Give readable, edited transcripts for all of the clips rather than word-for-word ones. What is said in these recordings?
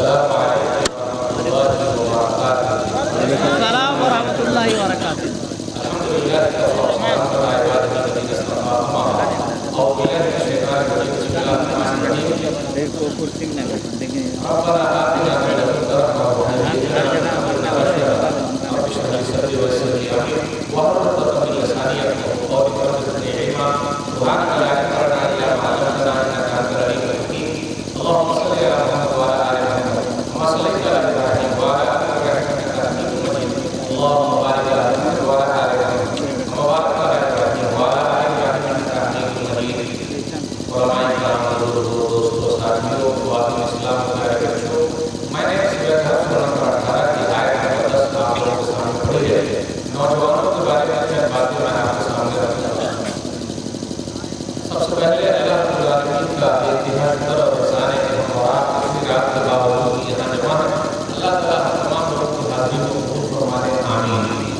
Assalamualaikum warahmatullahi wabarakatuh.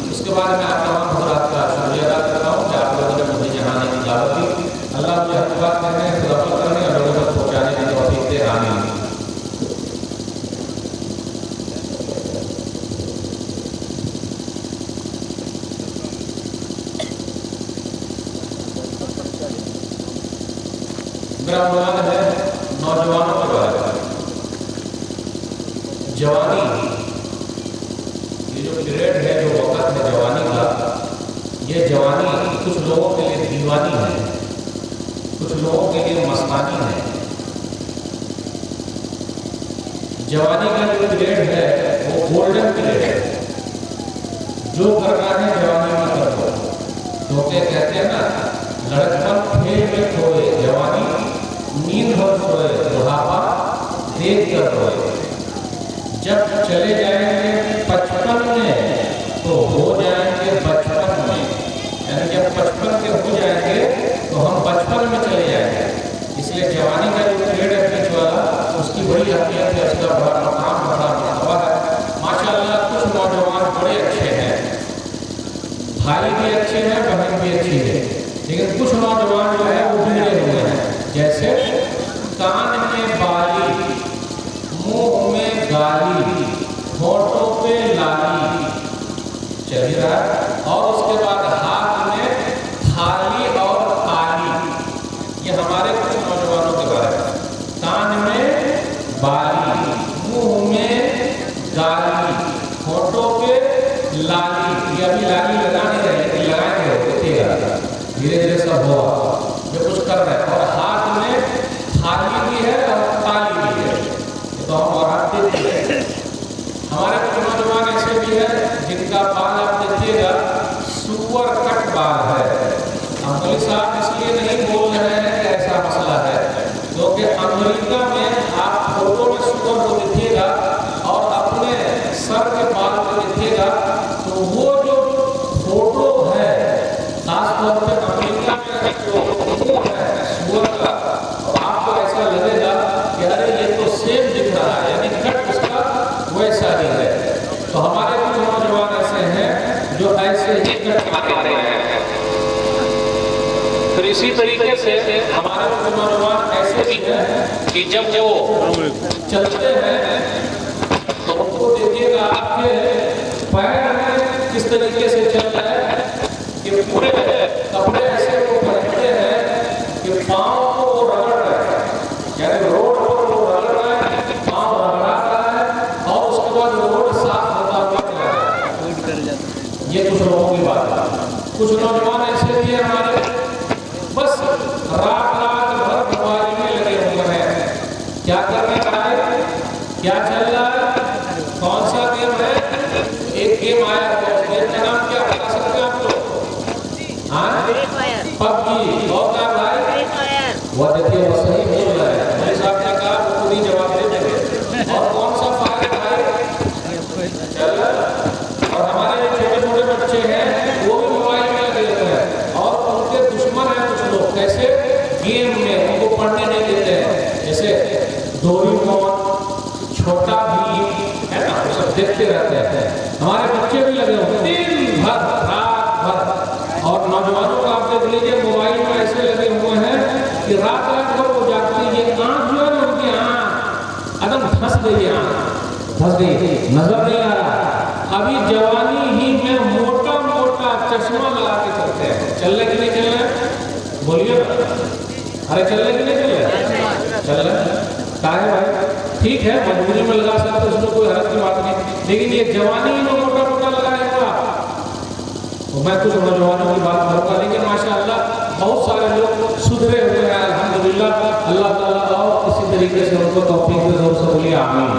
उसके बाद मैं आप तमाम हज़रात का शुक्रिया अदा करता हूँ कि आप लोगों ने मुझे यहाँ आने की दावत दी। अल्लाह मुझे हक बात करने, खुदाफत करने और लोगों तक पहुँचाने की तौफीक दे। आमीन। मेरा उन्वान है नौजवानों के बारे में। जवानी, ये जो पीरियड है, जो वक्त है जवानी का, ये जवानी कुछ लोगों के लिए दीवानी है, कुछ लोगों के लिए मस्तानी है। जवानी का जो पीरियड है वो गोल्डन पीरियड है। जो करना है जवानी में कर दो। क्योंकि कहते हैं ना, लड़कपन खेल में खोए, जवानी नींद भर सोए, बुढ़ापा देख कर रोए। जब चले जाएंगे बचपन में तो हो जाएंगे बचपन में, यानी जब बचपन के हो जाएंगे तो हम बचपन में चले जाएंगे। इसलिए जवानी का जो पीरियड है बीच वाला, उसकी बड़ी अहमियत है, उसका बड़ा मकाम, बड़ा मरतबा है। माशाअल्लाह कुछ नौजवान बड़े अच्छे हैं, भाई भी अच्छे हैं, बहन भी अच्छी है, लेकिन कुछ नौजवान जो है वो बिगड़े हुए हैं। जैसे कान में बाली, मुंह में गाली, होठों पे लाली चल रहा है, और उसके बाद हाथ में थाली और ताली। ये हमारे कुछ नौजवानों के बारे में। कान में बाली, मुंह में गाली, होठों पे लाली। ये अभी लाली लगा नहीं रहे, लेकिन लगाएंगे, देखिएगा धीरे धीरे सब होगा। जो कुछ कर रहे हैं, और हाथ में थाली भी है और ताली भी है, तो हम बढ़ाते हैं। हमारे कुछ नौजवान ऐसे भी है जिनका बाल आप देखिएगा सुअर कट बाल है। अमली साहब इसलिए नहीं बोल रहे हैं कि ऐसा मसला है, क्योंकि अमेरिका में आप फोटो में सुअर को देखिएगा और अपने सर के बाल को देखिएगा, तो वो जो फोटो है खासतौर पर अमेरिका में जो मुंह है सुअर का, आपको ऐसा लगेगा कि अरे ये तो सेम दिख रहा है, यानी कट उसका वैसा ही है। तो हमारे कुछ नौजवान ऐसे हैं जो ऐसे ही कट मारे हैं। फिर इसी तरीके से हमारे कुछ नौजवान ऐसे भी हैं कि जब वो चलते हैं तो उनको देखिएगा आपके पैर में किस तरीके से चल रहे हैं कि पूरे कपड़े ऐसे वो पहनते हैं कि पाँव को वो रगड़ रहे हैं, यानी रोड पर वो रगड़ रहे हैं, पाँव रगड़ा रहा है, और उसके बाद रोड साफ होता हुआ चला रहा है। ये कुछ लोगों की बात है। कुछ नौजवान ऐसे भी हैं हमारे, बस रात रात भर मोबाइल में लगे हुए हैं। क्या करने का है, क्या चल रहा है, कौन सा गेम है? एक गेम आया है, गेम का नाम क्या बता सकते हैं आप लोग? हाँ, पबजी। और क्या भाई? वो देखिए वो सही बोल रहा है, मेरे साहब ने कहा वो खुद ही जवाब दे देंगे। और कौन सा फायर भाई चल? और हमारे छोटे छोटे बच्चे हैं वो भी मोबाइल में लगे हुए हैं, और उनके दुश्मन हैं कुछ लोग। कैसे? गेम में उनको पढ़ने नहीं देते हैं। जैसे डोरेमोन, छोटा भीम है ना, वो सब देखते रहते हैं। हमारे बच्चे भी लगे हुए दिन भर रात भर। और नौजवानों का आप देख लीजिए मोबाइल में ऐसे लगे हुए हैं कि रात रात भर वो जागते हैं। ये आँख जो है ना, उनकी आँख एकदम धंस गई है, धंस गई, नजर नहीं आ रहा। अभी जवानी ही में मोटा मोटा चश्मा लगा के चलते हैं। चल रहे कि नहीं चल रहे? बोलिए, अरे चल रहे कि नहीं चल रहे? चल रहे। काहे भाई? ठीक है, मजबूरी में लगा सकते, उसमें कोई हरज की बात नहीं, लेकिन ये जवानी में मोटा मोटा लगाएगा तो मैं कुछ नौजवानों की बात करूँगा। लेकिन माशाअल्लाह बहुत सारे लोग सुधरे हुए हैं अल्हम्दुलिल्लाह। अल्लाह ताला और इसी तरीके से उनको तौफीक दे, जोर से बोलिए आमीन।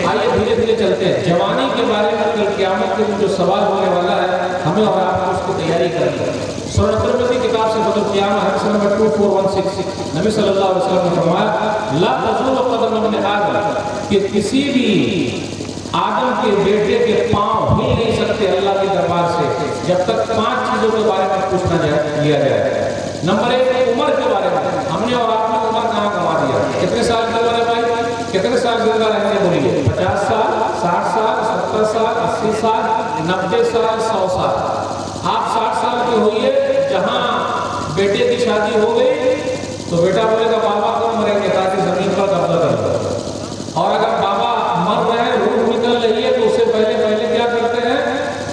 आइए धीरे धीरे चलते हैं। जवानी के बारे में कल क़यामत के दिन जो सवाल होने वाला है, हमें और आपको उसकी तैयारी करनी है। सूरह तिरमिज़ी किताब से बदल क़यामत हदीस नंबर 2416 नबी सल्लल्लाहु अलैहि वसल्लम ने फरमाया ला तज़ूलु क़दम इब्न आदम, कि किसी भी आदम के बेटे के पांव हिल नहीं सकते अल्लाह के दरबार से जब तक 5 चीजों के बारे में पूछना लिया जाए। नंबर 1 उम्र के बारे में। हमने और आपने उम्र कहाँ गंवा दिया? कितने साल की उम्र है भाई? कितने साल जिंदा रहेंगे बोलिए? 50 साल, 60 साल, 70 साल, 80 साल, 90 साल, 100 साल। आप 60 साल के होइए, जहाँ बेटे की शादी हो गई तो बेटा बोलेगा बाबा कब मरेंगे ताकि जमीन पर कब्जा कर लो। और अगर बाबा मर रहे हैं, रूह निकल रही है, तो उससे पहले क्या करते हैं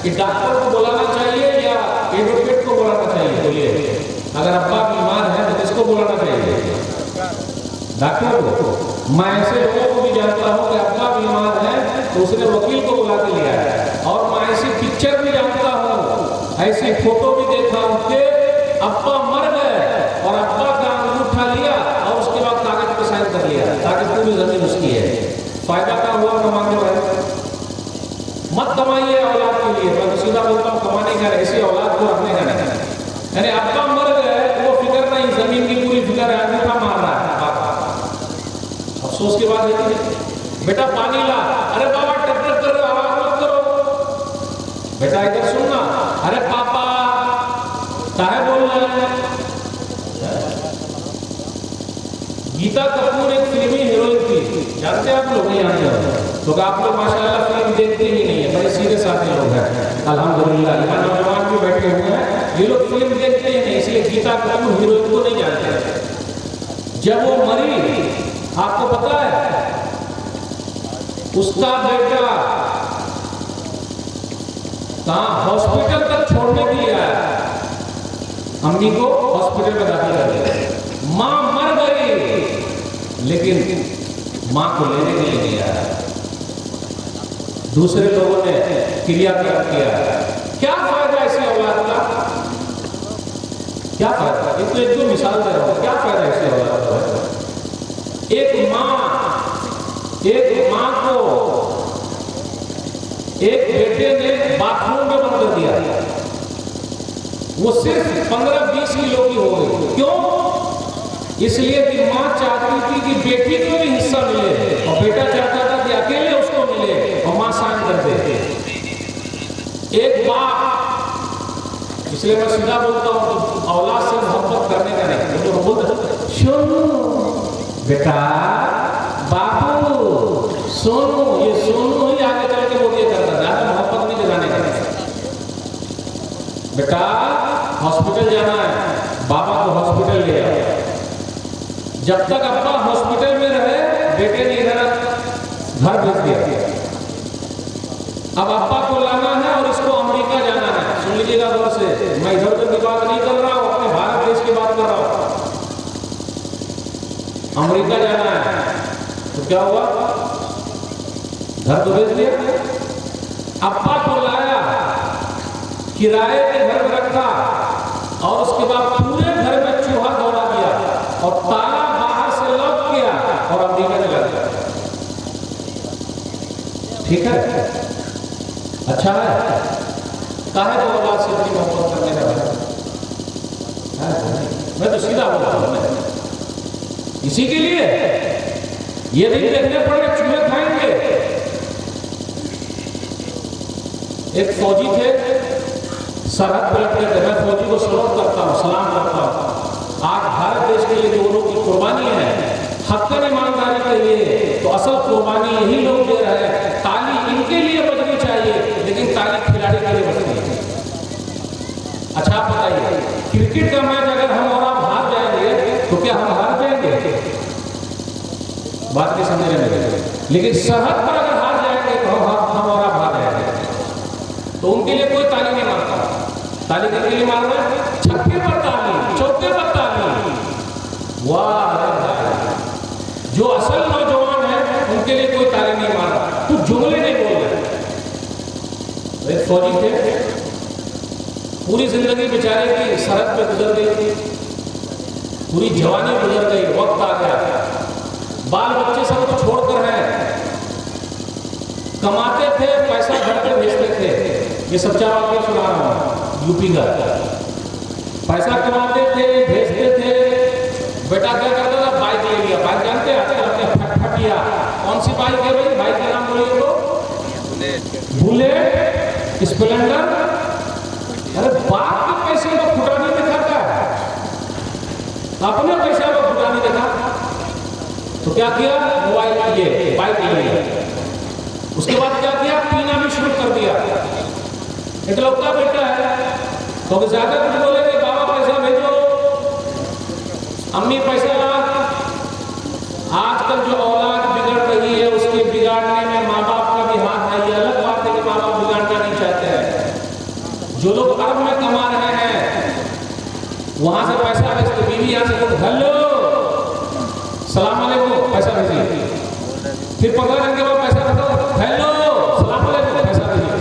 कि डॉक्टर को बुलाना चाहिए या एडवोकेट को बुलाना चाहिए? बोलिए, अगर अब्बा बीमार है तो किसको बुलाना चाहिए? डॉक्टर को। मैं ऐसे लोगों को भी जानता हूँ कि अब्बा बीमार है तो उसने वकील को बुला के लिया है। और मैं ऐसी पिक्चर भी जानता हूँ, ऐसी फोटो भी देखा हूँ कि अब्बा मर गए और अब्बा का अंगूठा लिया और उसके बाद कागज पे साइन कर लिया ताकि पूरी जमीन उसकी है। फायदा क्या हुआ कमाने वाले? मत कमाइए औलाद के लिए। मैं तो सीधा बोलता हूँ, कमाने का ऐसी औलाद को रखने का नहीं। यानी अब्बा मर गए वो फिक्र नहीं, जमीन की पूरी फिक्र है, अंगूठा मार रहा है। अफसोस की बात है, बेटा पानी ला, अरे बाबा टक कर रहे, आवाज मत करो, बेटा इधर सुनना, अरे पापा काहे बोल रहे हैं? गीता कपूर एक फिल्मी हीरोइन थी, जानते हैं आप लोग? नहीं जानते तो आप लोग माशाल्लाह फिल्म देखते ही नहीं है, बड़े सीधे साधे लोग हैं अल्हम्दुलिल्लाह। यहाँ नौजवान भी बैठे हुए हैं, ये लोग फिल्म देखते ही नहीं, इसलिए गीता कपूर हीरोइन को नहीं जानते। जब वो मरी, आपको पता है उसका बेटा कहाँ हॉस्पिटल तक छोड़ने के लिए आया, अम्मी को हॉस्पिटल में दाखिल कर दिया। माँ मर गई लेकिन माँ को लेने के लिए नहीं आया, दूसरे लोगों ने क्रियाक्रम किया। क्या फायदा ऐसी औलाद का? क्या फायदा? एक तो एक दो मिसाल दे रहा हूं, क्या फायदा ऐसी औलाद का? एक माँ को एक बेटे ने बाथरूम में बंद कर दिया, वो सिर्फ 15-20 किलो की हो गई। क्यों? इसलिए कि माँ चाहती थी कि बेटी को भी हिस्सा मिले और बेटा चाहता था कि अकेले उसको मिले और माँ साइन कर दे। एक बाप, इसलिए मैं सीधा बोलता हूँ, औलाद से मोहब्बत करने का नहीं, तो बोलते सुनो बेटा, बाबू सोनू, ये सोनू ही आगे चल के वो ये करता, ज्यादा मोहब्बत नहीं दिलाने का। बेटा हॉस्पिटल जाना है, बाबा को हॉस्पिटल ले आओ। जब तक अब्बा हॉस्पिटल में रहे, बेटे ने इधर घर भेज दिया। अब अब्बा को लाना है और इसको अमेरिका जाना है। सुन लीजिएगा गौर से, मैं इधर उधर की बात नहीं कर रहा हूँ, अपने भारत देश की बात कर रहा हूँ। अमेरिका जाना है तो क्या हुआ? घर तो भेज दिया, अब्बा को लाया, किराए के घर में रखा और उसके बाद पूरे घर में चूहा दौड़ा दिया और ताला बाहर से लॉक किया और अमेरिका चला गया। ठीक है, अच्छा है, काहे तो औलाद से अपनी मोहब्बत करने का है? मैं तो सीधा बोलता हूं, इसी के लिए ये दिन देखने पड़े, चूहे खाएंगे। एक फौजी थे, सरहद पर लपटे थे। मैं फौजी को सलाम करता हूँ, सलाम करता हूँ। आज भारत देश के लिए जो लोगों की कुर्बानी है, हक़्क़न ईमानदारी के लिए, तो असल कुर्बानी यही लोग दे रहे हैं। ताली इनके लिए बजनी चाहिए, लेकिन ताली खिलाड़ी के लिए बजनी है। अच्छा आप बताइए, क्रिकेट का मैच अगर हम और आप हार जाएंगे तो क्या हम हार जाएंगे? बात नहीं समझने लगे। लेकिन सरहद पर अगर हार जाएंगे तो हम और आप हार जाएंगे। तो उनके लिए कोई ताली नहीं मारता। ताली किसके लिए मार रहे हैं? छक्के पर ताली, चौके पर ताली। वाह, जो असल नौजवान है उनके लिए कोई ताली नहीं मार रहा, कुछ जुमले नहीं बोल रहे। एक फौजी थे, पूरी जिंदगी बेचारे की सरहद पे गुजर गई थी, पूरी जवानी गुजर गई, वक्त आ गया, बाल बच्चे सबको छोड़कर हैं, कमाते थे, पैसा घर पे भेजते थे। ये सच्चा वाक्य सुना रहा हूं, यूपी का। पैसा कमाते थे, भेजते थे। बेटा क्या करता था? बाइक ले लिया। बाइक जानते हैं आजकल अपने फटफटिया। कौन सी बाइक है भाई? बाइक का नाम बोलिए तो बुलेट, स्प्लेंडर। अरे बाप के पैसे में फुटानी दिखाता है, अपने पैसे में फुटानी दिखा। तो क्या किया? मोबाइल, ये बाइक ले लिया। उसके बाद क्या किया? पीना भी शुरू कर दिया। इकलौता बेटा है तो ज्यादा कुछ बोलेंगे, बाबा पैसा भेजो, अम्मी पैसा ला। आजकल जो औलाद बिगड़ रही है उसके बिगाड़ने में माँ बाप का भी हाथ है। ये अलग बात है कि माँ बाप बिगाड़ना नहीं चाहते हैं। जो लोग अरब में कमा रहे हैं वहां से पैसा भेजते, बीवी यहाँ से हेलो सलाम अलैकुम पैसा भेजिए, फिर 15 दिन के बाद पैसा भेजो, हेलो सलाम अलैकुम पैसा भेजिए।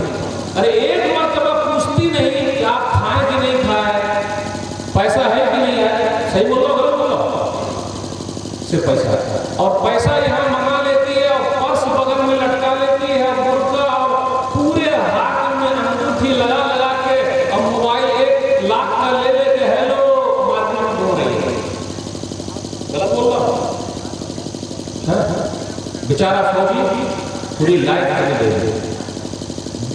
अरे एक मरतबा पूछती नहीं कि आप खाए कि नहीं खाए, पैसा है कि नहीं है। सही बोलो, गलत बोलो? सिर्फ पैसा। और पैसा यहाँ मंगा लेती है और पर्स बगल में लटका लेती है, मुर्गा, और पूरे हाथ में अंगूठी लगा लगा के, और मोबाइल 1 लाख का ले लेके हेलो मार्केट में ढूंढ रही है। गलत बोल रहा हूं? बेचारा फौजी पूरी लाइफ आगे दे।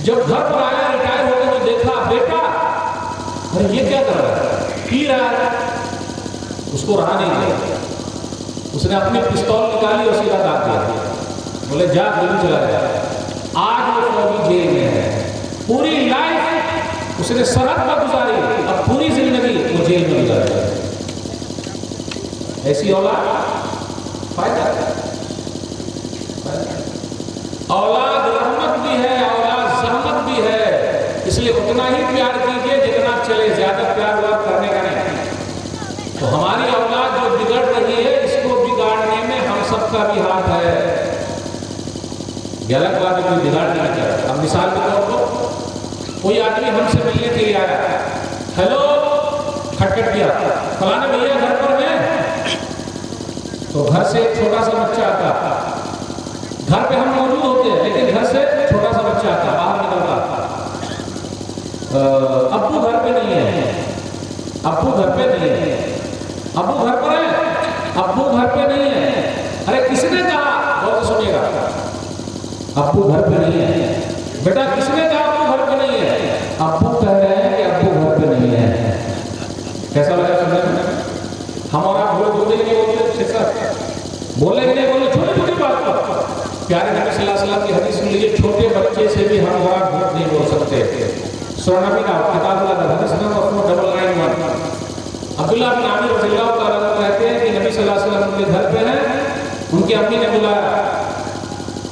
जब घर पर आया, रिटायर हो गया, तो देखा बेटा, अरे ये क्या कर रहा है? पी रहा है। उसको रहा नहीं गया, उसने अपनी पिस्तौल निकाली और सीधा दाग दिया। बोले जा गोली चला गया। आज वो फौजी जेल में है। पूरी लाइफ उसने सरहद पर गुजारी, अब पूरी जिंदगी वो जेल में गुजारी। ऐसी औलाद फायदा, औलाद रहमत भी है, औलाद सहमत भी है। इसलिए उतना ही प्यार कीजिए जितना चले, ज्यादा प्यार करने का नहीं। तो हमारी औलाद जो बिगड़ रही है, इसको बिगाड़ने में हम सबका भी हाथ है। गलत बात है, कोई बिगाड़ नहीं चाहता। अब मिसाल के तौर पर कोई आदमी हमसे मिलने के लिए आया, हेलो खटखट किया, फलाने भैया घर पर मैं। तो घर से एक छोटा सा बच्चा आता, घर पे हम मौजूद होते हैं लेकिन घर से छोटा सा बच्चा आता, बाहर निकलता, अब्बू घर पे नहीं है, अब्बू घर पे नहीं है, अब्बू घर पर है, अब्बू घर पे नहीं है। अरे किसने कहा? बहुत सुनिएगा, अब्बू घर पे नहीं है। बेटा किसने कहा अब्बू घर पे नहीं है? अब्बू कह रहे हैं कि अब्बू घर पे नहीं है। कैसा लगा सुनने में? हम और आप बोलते नहीं बोलते, बोले कि नहीं बोले? छोटी छोटी बात पर प्यारे नबी सल्लल्लाहु अलैहि वसल्लम की हदीस सुन लीजिए, छोटे बच्चे से भी हम और आप झूठ नहीं बोल सकते। सुनबी का किताब हदीस नंबर 4991, अब्दुल्लाह बिन आमिर रज़ियल्लाहु तआला अन्हु कहते हैं कि नबी सल्लल्लाहु अलैहि वसल्लम उनके घर पे हैं, उनकी अम्मी ने बुलाया,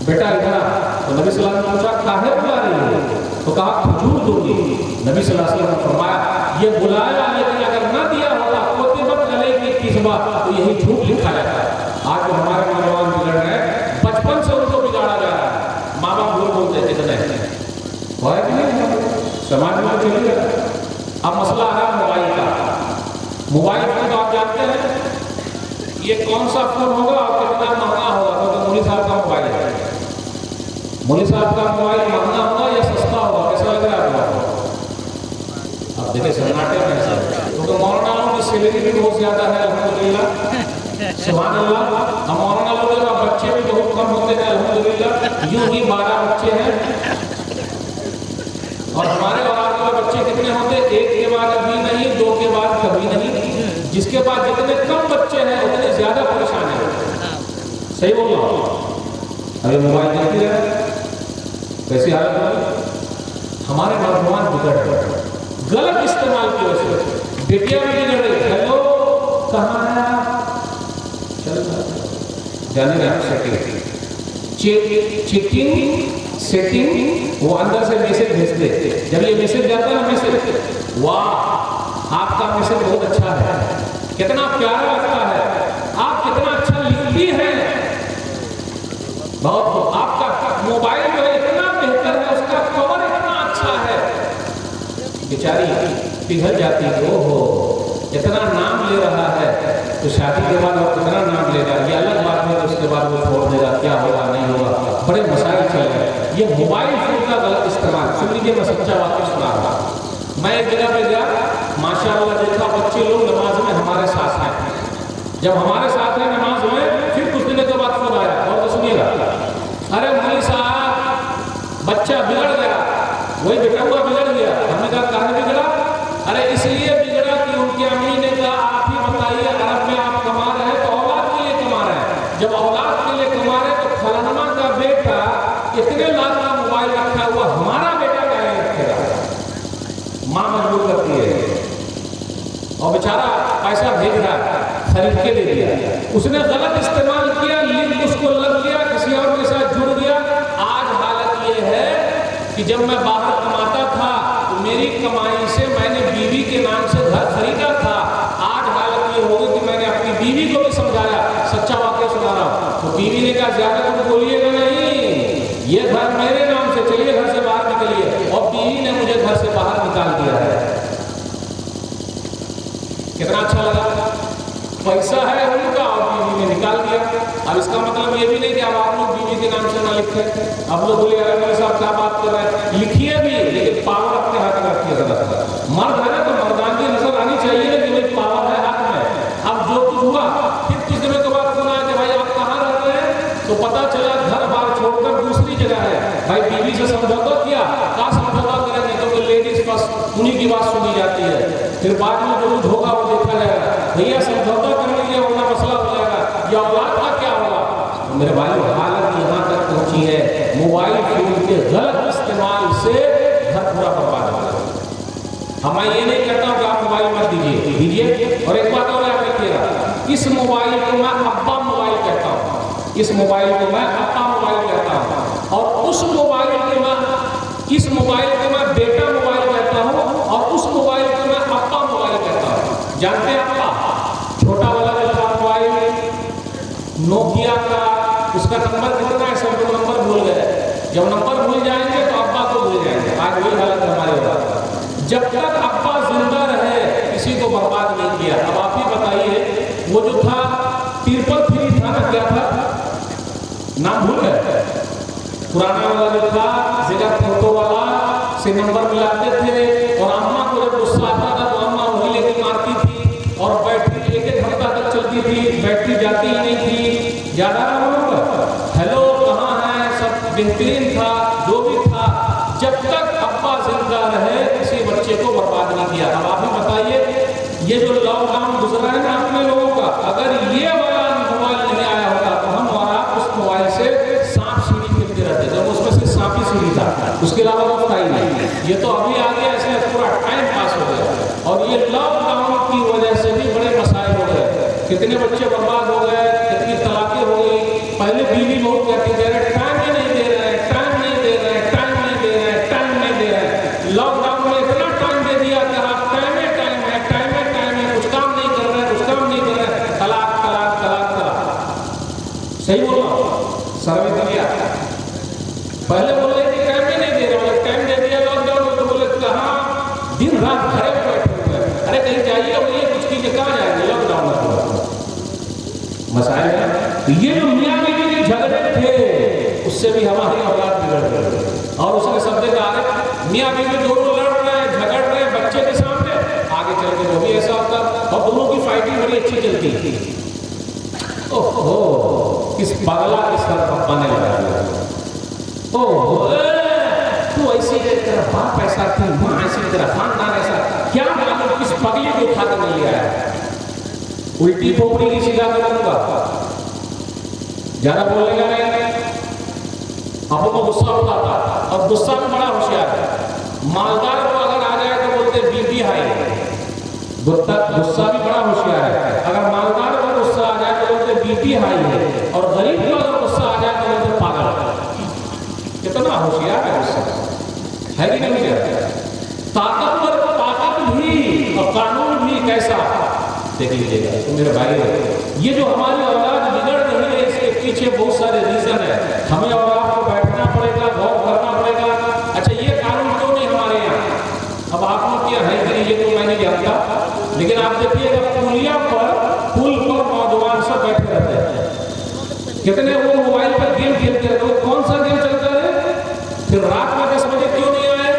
बेटा इधर आ। तो नबी सल्लल्लाहु अलैहि वसल्लम ने पूछा काहे बुला रही है? तो कहा खजूर दूंगी। नबी सल्लल्लाहु अलैहि वसल्लम ने फरमाया ये बुलाया, लेकिन अगर न दिया होता कोतिबत अलैहि किस्बा, तो यही झूठ लिखा जाता है। आज जो हमारे नौजवान बिगड़ रहे हैं, बचपन से उनको बिगाड़ा जा रहा है। माँ बाप झूठ बोलते हैं कितने है कि नहीं, समाज में चलिए। अब मसला आ रहा है मोबाइल का। मोबाइल फोन तो आप जानते हैं ये कौन सा फोन होगा और कितना महंगा होगा, क्योंकि मोदी साहब का मोबाइल है। मोदी साहब का मोबाइल महंगा होगा या सस्ता होगा? कैसा लग रहा है आपको? आप देखिए सन्नाटे में सर, क्योंकि मौलानाओं की सैलरी भी बहुत ज्यादा है अल्हम्दुलिल्लाह, सुभान अल्लाह। हम मौलाना लोगों का बच्चे भी बहुत कम होते हैं अल्हम्दुलिल्लाह। यूं ही 12 बच्चे हैं और हमारे औलाद के बच्चे कितने होते हैं? 1 के बाद अभी नहीं, 2 के बाद कभी नहीं। जिसके पास जितने कम बच्चे हैं उतने ज्यादा परेशान है। सही बोल रहा हूं? अरे मोबाइल देखते रहे, कैसी हालत होगी? हमारे नौजवान बिगड़ रहे, गलत इस्तेमाल की वजह से बेटियां भी बिगड़ रही। हेलो कहाँ है आप? चल जाने रहे हैं चेकिंग सेटिंग, वो अंदर से मैसेज भेजते। जब ये मैसेज जाता है ना, मैसेज, वाह आपका मैसेज बहुत अच्छा है, कितना प्यारा लगता है, आप कितना अच्छा लिखती हैं, बहुत आपका मोबाइल जो है इतना बेहतर है, उसका कवर इतना अच्छा है। बेचारी पिघल जाती है, ओहो इतना नाम ले रहा है, तो शादी के बाद और कितना नाम लेगा, ये अलग बात है। उसके बाद वो छोड़ देगा, क्या होगा नहीं होगा, बड़े मसाइल चल रहे हैं। ये मोबाइल फोन का गलत इस्तेमाल, सुन लीजिए मैं सच्चा वाक्य सुना रहा। मैं एक जगह पे गया, माशाअल्लाह देखा बच्चे लोग नमाज में हमारे साथ हैं। जब हमारे साथ है नमाज में, फिर कुछ दिनों के बाद फोन आया, और तो सुनिएगा, अरे मौलवी साहब बच्चा बिगड़ गया, वही बेटा हुआ बिगड़ गया। हमने कहा कहाँ बिगड़ा? अरे इसलिए बिगड़ा कि उनके अमीर ने कहा आप ही बताइए, अरब में आप कमा रहे हैं तो औलाद के लिए कमा रहे हैं, जब औलाद के लिए कमा रहे हैं तो फलाना का बेटा इतने लाख का मोबाइल रखा हुआ, हमारा बेटा क्या रखेगा? माँ मजबूर करती है और बेचारा पैसा भेज रहा है, खरीद के दे दिया, उसने गलत इस्तेमाल किया, लिंक उसको लग गया, किसी और के साथ जुड़ गया। आज हालत ये है कि जब मैं बाहर कमाता था तो मेरी कमाई से मैंने बीवी के नाम से घर खरीदा था, आज हालत ये हो गई कि मैंने अपनी बीवी को भी समझाया, सच्चा वाक्य सुना रहा हूं, तो बीवी ने कहा ज्यादा तुम बोलिएगा नहीं, ये घर मेरे नाम से, चलिए घर से बाहर निकलिए, और बीवी ने मुझे घर से बाहर निकाल दिया है। कितना अच्छा लगा, पैसा है उनका और बीवी ने निकाल दिया। अब इसका मतलब ये भी नहीं कि अब आप लोग बीवी के नाम से ना लिखें। अब लोग बोले अरे मेरे साहब क्या बात कर रहे हैं, लिखिए भी, लेकिन पावर अपने हाथ में रखिए। मर्द है ना तो मर्दानगी नजर आनी चाहिए कि भाई पावर है हाथ में। अब जो कुछ हुआ, फिर कुछ दिनों के बाद फोन आया कि भाई आप कहाँ रहते हैं, तो पता चला घर बार छोड़कर दूसरी जगह है। भाई बीवी से समझौता किया, क्या समझौता करेंगे, क्योंकि लेडीज फर्स्ट, उन्हीं की बात सुनी जाती है, फिर बाद में जो कुछ होगा वो देखा जाएगा। भैया समझौता कर लीजिए वरना मसला हो जाएगा, या औलाद का क्या होगा। तो मेरे भाई हालत यहाँ तक पहुंची है, मोबाइल फोन के गलत इस्तेमाल से घर पूरा बर्बाद हो गया। हम मैं ये नहीं कहता हूँ कि आप मोबाइल मत दीजिए। और एक बात और याद रखिएगा, इस मोबाइल को मैं अब्बा मोबाइल कहता हूँ, इस मोबाइल को मैं अब्बा मोबाइल कहता हूँ, और उस मोबाइल को मैं, इस मोबाइल को मैं बेटा मोबाइल कहता हूँ, और उस मोबाइल को मैं अब्बा मोबाइल कहता हूँ। जानते हैं अब्बा, छोटा वाला जो था मोबाइल नोकिया का, उसका नंबर कितना है, सब लोग नंबर भूल गए। जब नंबर भूल जाएंगे तो अब्बा को भूल जाएंगे। आज वही हालत हमारे होगा। जब तक अब्बा जिंदा रहे किसी को बर्बाद नहीं किया। अब आप ही बताइए, वो जो था तिरपल फ्री था ना, क्या था नाम भूल गए, पुराना वाला जो था जगह फोटो वाला से नंबर मिलाते थे, और अम्मा को जब गुस्सा आता था तो अम्मा वही लेके मारती थी, और बैटरी 1-1 घंटा तक चलती थी, बैटरी जाती ही नहीं थी। ज्यादा हेलो कहाँ है, सब बेहतरीन था, जो भी था। जब तक अब्बा जिंदा रहे किसी बच्चे को बर्बाद नहीं किया। अब आप ही बताइए, ये जो लॉकडाउन गुजरा है ना अपने लोगों का, अगर ये वाला मोबाइल नहीं आया होता तो हम और आप उस मोबाइल से सांप सीढ़ी खेलते रहते, जब उसमें से सांप ही सीढ़ी था, उसके अलावा तो पता ही नहीं। ये तो अभी आगे ऐसे पूरा टाइम पास हो गया, और ये लॉकडाउन की वजह से भी बड़े मसाइल हो गए। कितने बच्चे बर्बाद हो गए, कितनी तलाकें हो गई। पहले बीवी बहुत कहती थी अरे टाइम नहीं दे रहे, टाइम नहीं दे रहे, टाइम नहीं दे रहे, टाइम नहीं दे रहे। लॉकडाउन में इतना टाइम दे दिया कि आप टाइम है, टाइम है, टाइम है, टाइम है, कुछ काम नहीं कर रहे, कुछ काम नहीं कर रहे, तलाक तलाक तलाक तलाक। सही बोल रहा हूँ, सर्वे दिया। पहले बोले कि टाइम ही नहीं दे रहे, टाइम दे दिया लॉकडाउन में, तो बोले कहाँ दिन रात घरे में बैठे हुए, अरे कहीं जाइए बोलिए कुछ कीजिए, कहाँ जाएंगे लॉकडाउन में। मसाइल है। ये जो मियां बीवी के झगड़े थे उससे भी हमारी औलाद बिगड़ गई, और उसने सब देखा आगे मियां बीवी दोनों लड़ रहे हैं, झगड़ रहे हैं बच्चे के सामने, आगे चल के वो भी ऐसा होता, और दोनों की फाइटिंग बड़ी अच्छी चलती थी। ओहो किस पगला के सर पप्पा ने लगा दिया, ओहो तू ऐसी तेरा बाप ऐसा थी, माँ ऐसी, तेरा खानदान ऐसा, क्या मालूम किस पगली को उठा कर लिया है। उल्टी पोपड़ी की सीधा करूंगा, ज्यादा बोलने का नहीं। अब वो गुस्सा होता था, और गुस्सा में बड़ा होशियार है। मालदार को अगर आ जाए तो बोलते बीबी हाई, गुस्सा भी बड़ा होशियार है। अगर मालदार को गुस्सा आ जाए तो बोलते बीपी हाई है, और गरीब को अगर गुस्सा आ जाए तो वो पागल। कितना होशियार है गुस्सा, है कि नहीं होशियार? ताकतवर ताकत भी और कानून भी कैसा, देख लीजिएगा। तो मेरे भाई, ये जो हमारी औलाद बिगड़ रही है, इसके पीछे बहुत सारे रीजन है। हमें और आपको बैठना पड़ेगा, गौर करना पड़ेगा। अच्छा, ये कानून क्यों नहीं हमारे यहाँ? अब आप लोग क्या है कि ये तो मैं नहीं जानता, लेकिन आप देखिएगा पुलिया पर, पुल पर नौजवान सब बैठे रहते हैं, कितने वो मोबाइल पर गेम खेलते रहते हैं। कौन सा गेम चलता है? फिर रात में 10 बजे क्यों नहीं आए?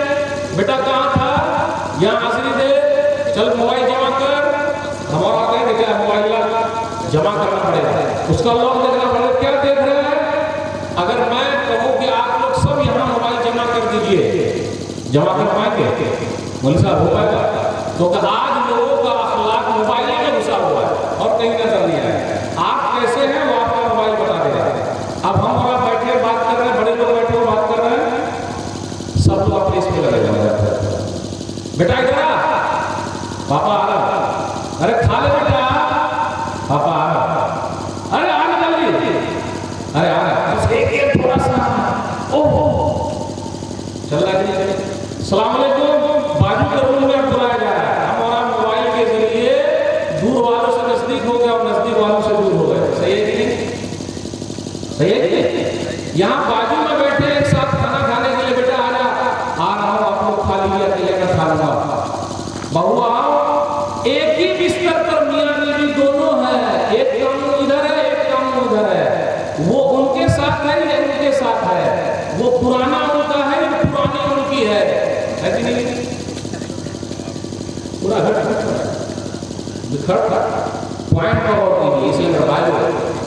बेटा कहाँ था? यहाँ हाजिरी दे, चल मोबाइल जमा कर। हमारा कहीं निकला मोबाइल जमा करना पड़ेगा, उसका लॉक देखना पड़ेगा। क्या देख रहे हैं? अगर मैं कहूँ कि आप लोग सब यहाँ मोबाइल जमा कर दीजिए, जमा कर पाएंगे? मौलवी साहब हो पाएगा? तो आज लोगों का अखलाक मोबाइल में घुसा हुआ है और कहीं नजर नहीं आया। आप कैसे हैं वो आपका मोबाइल बता देगा। अब हम और आप बैठे बात कर रहे हैं, बड़े लोग बैठे हुए बात कर रहे हैं, सब लोग अपने इसमें लगे हुए हैं। बेटा इधर आ, पापा आ रहा, अरे खा ले बेटा, पापा आ रहा, अरे आ रहा जल्दी, अरे आ रहा, एक थोड़ा सा, ओह चल रहा है। सलाम अलैकुम, बाजू के रूम में बुलाया जा रहा है। हम और आप मोबाइल के जरिए दूर वालों से नजदीक हो गए और नजदीक वालों से दूर हो गए। सही है कि नहीं? सही है कि नहीं? यहाँ बाजू में बैठे एक साथ खाना खाने के लिए, बेटा आ रहा हूँ, आप लोग खा लीजिए, अकेले का खा लूंगा। बहू आओ, एक ही बिस्तर पर मियां बीवी दोनों है, एक कानून इधर है, एक कानून उधर है। वो उनके साथ है या उनके साथ है? वो पुराना उनका है, पुरानी उनकी है कि नहीं? पूरा बिखर पॉइंट पर और कीजिए। इसलिए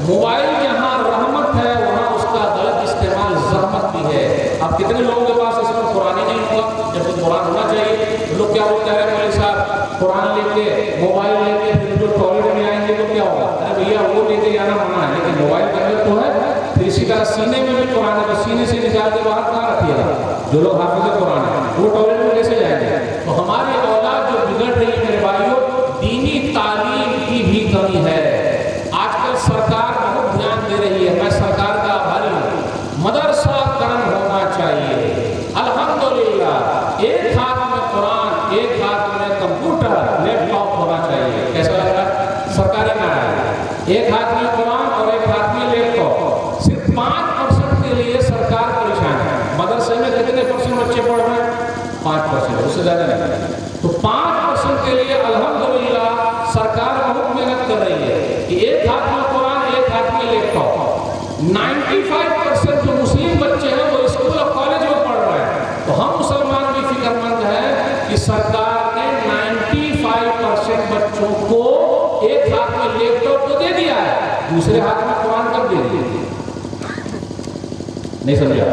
मोबाइल जहाँ रहमत है वहाँ उसका गलत इस्तेमाल जहमत भी है। अब कितने लोगों के पास इसमें कुरान ही नहीं हुआ, जबकि कुरान होना चाहिए। लोग क्या बोलते हैं, मौलवी साहब कुरान लेके मोबाइल लेके फिर जो टॉयलेट में आएंगे तो क्या होगा? अरे भैया वो लेके जाना मना है, लेकिन मोबाइल के अंदर तो है। फिर इसी तरह सीने में भी कुरान है, तो सीने से निकाल के बाहर कहाँ रखिएगा? जो लोग हाफिज़ कुरान है वो टॉयलेट में कैसे जाएंगे? तो हमारी औलाद जो बिगड़ रही है मेरे भाइयों, दीनी तालीम की भी कमी है। आजकल सरकार बहुत ध्यान दे रही है, मैं सरकार का आभारी हूँ। मदरसाकरण होना चाहिए। अल्हम्दुलिल्लाह, एक हाथ में कुरान, एक हाथ में कंप्यूटर, लैपटॉप होना चाहिए। कैसा लग रहा है? सरकारी नारा है, एक हाथ में कुरान और एक हाथ में लैपटॉप। सिर्फ 5% के लिए सरकार परेशान है। मदरसे में कितने % बच्चे पढ़ रहे हैं? 5%, उससे ज्यादा नहीं। तो 5% के लिए अल्हम्दुलिल्लाह सरकार बहुत मेहनत कर रही है कि एक हाथ में कुरान, एक हाथ में लैपटॉप। 95% जो मुस्लिम बच्चे हैं वो स्कूल और कॉलेज में पढ़ रहे हैं। तो हम मुसलमान भी फिक्रमंद हैं कि सरकार ने 95% बच्चों को एक हाथ में लैपटॉप तो दे दिया है, दूसरे हाथ में कुरान कब दे दिया? नहीं समझा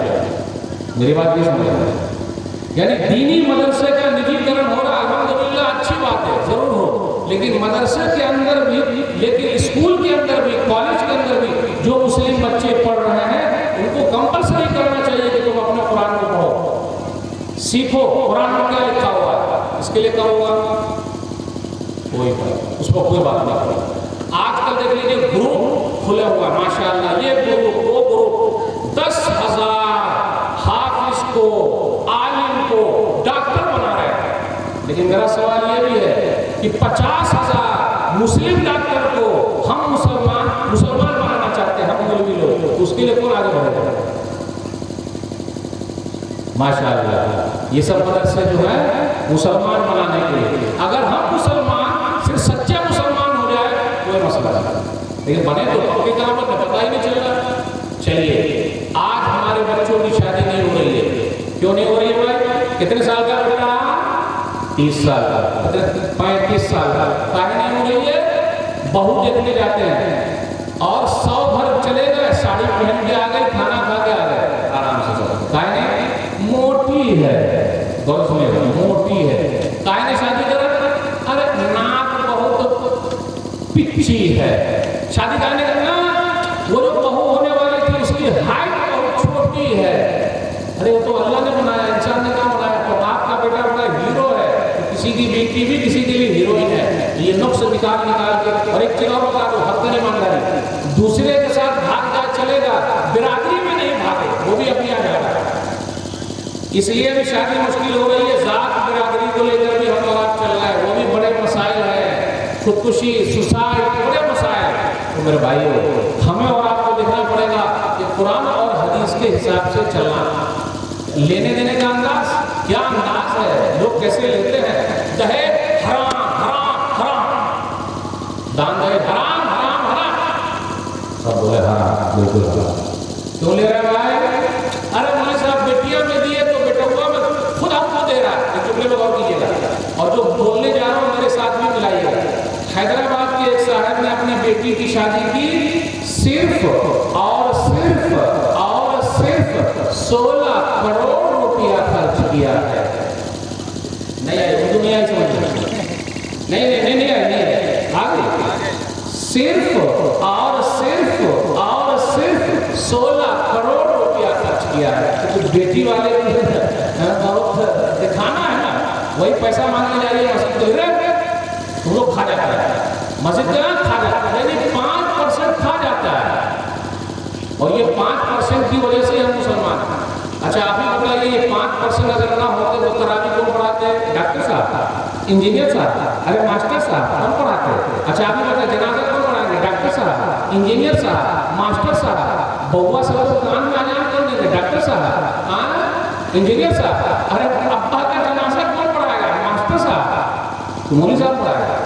मेरी बात? नहीं समझा? यानी दीनी मदरसे का निजीकरण हो रहा है। अल्हम्दुलिल्लाह, अच्छी बात है, जरूर हो, लेकिन मदरसे के अंदर भी, लेकिन स्कूल के अंदर भी, कॉलेज के अंदर भी जो मुस्लिम बच्चे पढ़ रहे हैं उनको कंपलसरी करना चाहिए कि तुम अपने कुरान को पढ़ो, सीखो। कुरान में क्या लिखा हुआ है, इसके लिए क्या होगा? कोई बात, उस पर कोई बात नहीं करो। आजकल देख लीजिए ग्रुप खुले हुआ, माशाअल्लाह, ये ग्रुप वो ग्रुप 10,000 हाफिज को, आलिम को, डॉक्टर बना रहे हैं। लेकिन मेरा सवाल ये भी है कि 50,000 मुस्लिम डॉक्टर को हम मुसलमान बनाना चाहते हैं, हम मौलवी लोग, तो उसके लिए कौन आगे बढ़ेगा? माशाअल्लाह, ये सब मदरसे जो है मुसलमान बनाने के लिए, अगर हम मुसलमान सिर्फ सच्चे मुसलमान हो जाए कोई मसला नहीं, लेकिन बने तो पक्की क़यामत में पता ही नहीं चल रहा। चलिए, आज हमारे बच्चों की शादी नहीं हो रही है। क्यों नहीं हो रही है भाई? कितने साल का बेटा? 30 साल का, 35 साल का। काहे नहीं हो रही है? बहू देखने जाते हैं और 100 घर चले गए, साड़ी पहन के आ गए, खाना खा के आ गए, आराम से सब। काहे नहीं? मोटी है, गौर सुनिएगा, मोटी है। काहे नहीं शादी कर? अरे नाक बहुत पिच्ची है, शादी काहे नहीं करना? वो जो बहू होने वाली थी उसकी हाइट बहुत छोटी है। अरे वो तो अल्लाह ने बनाया, इंसान ने क्या बनाया? तो आपका बेटा बड़ा हीरो है, तो किसी की बेटी भी किसी के लिए हीरोइन है। ये नुक्स निकाल के। और एक चीज और बता दो, हद नहीं मान रही, इसलिए भी शादी मुश्किल हो रही है। जात बिरादरी को लेकर भी हम लोग चल रहा है, वो भी बड़े मसाइल है, खुदकुशी, सुसाइड, बड़े मसाइल। तो मेरे भाइयों, हमें और आपको देखना पड़ेगा कि कुरान और हदीस के हिसाब से चलना। लेने देने का अंदाज क्या अंदाज है, लोग कैसे लेते हैं। दहेज हराम हराम हराम, दान दहेज हराम हराम हराम, सब बोले हराम, बिल्कुल हराम। क्यों ले रहे भाई? अरे मौलवी साहब बेटियां में दिए तो बेटुआ में खुद हमको दे रहा है। चुपले में गौर कीजिएगा, और जो बोलने जा रहा हूँ मेरे साथ भी मिलाइएगा। हैदराबाद के एक साहब ने अपनी बेटी की शादी की सिर्फ और सिर्फ 16 करोड़ रुपया खर्च किया है। नहीं आई उर्दू में, आई समझ नहीं आई आगे। सिर्फ और सिर्फ 16 करोड़ रुपया खर्च किया है। तो बेटी वाले बहुत दिखाना है ना, वही पैसा मांगने जाइए मस्जिद तो वो लोग खा जाता है, मस्जिद खा जाता है, यानी 5% खा जाता है। और ये 5% की वजह से हम मुसलमान हैं। अच्छा आप ही बताइए, ये 5% अगर ना होते तो तरावी कौन पढ़ाते? डॉक्टर साहब, इंजीनियर साहब, अरे मास्टर साहब कौन पढ़ाते? अच्छा आप ही बताइए, जनाजा कौन पढ़ाएंगे? डॉक्टर साहब, इंजीनियर साहब, मास्टर साहब। बउआ सब लोग कान में आजान कर देंगे, डॉक्टर साहब, इंजीनियर साहब। अरे अब्बा का जनाजा कौन पढ़ाएगा? मास्टर साहब, तो मौलवी साहब पढ़ाएगा।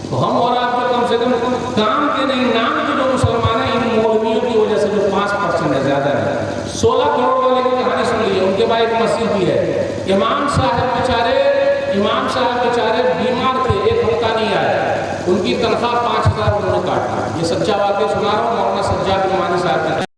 तो हम और आप कम से कम काम के नहीं, नाम के जो मुसलमान हैं, इन मौलवियों की वजह से जो 5% है, ज्यादा नहीं। 16 करोड़ वाले की कहानी सुन लीजिए। उनके पास एक मस्जिद भी है। इमाम साहब बेचारे बीमार थे, एक हफ्ता नहीं आए, उनकी तनख्वाह 5000 उन्होंने काटा। ये सच्चा वाकया सुना रहा हूँ, मौलाना सज्जाद नुमानी साहब।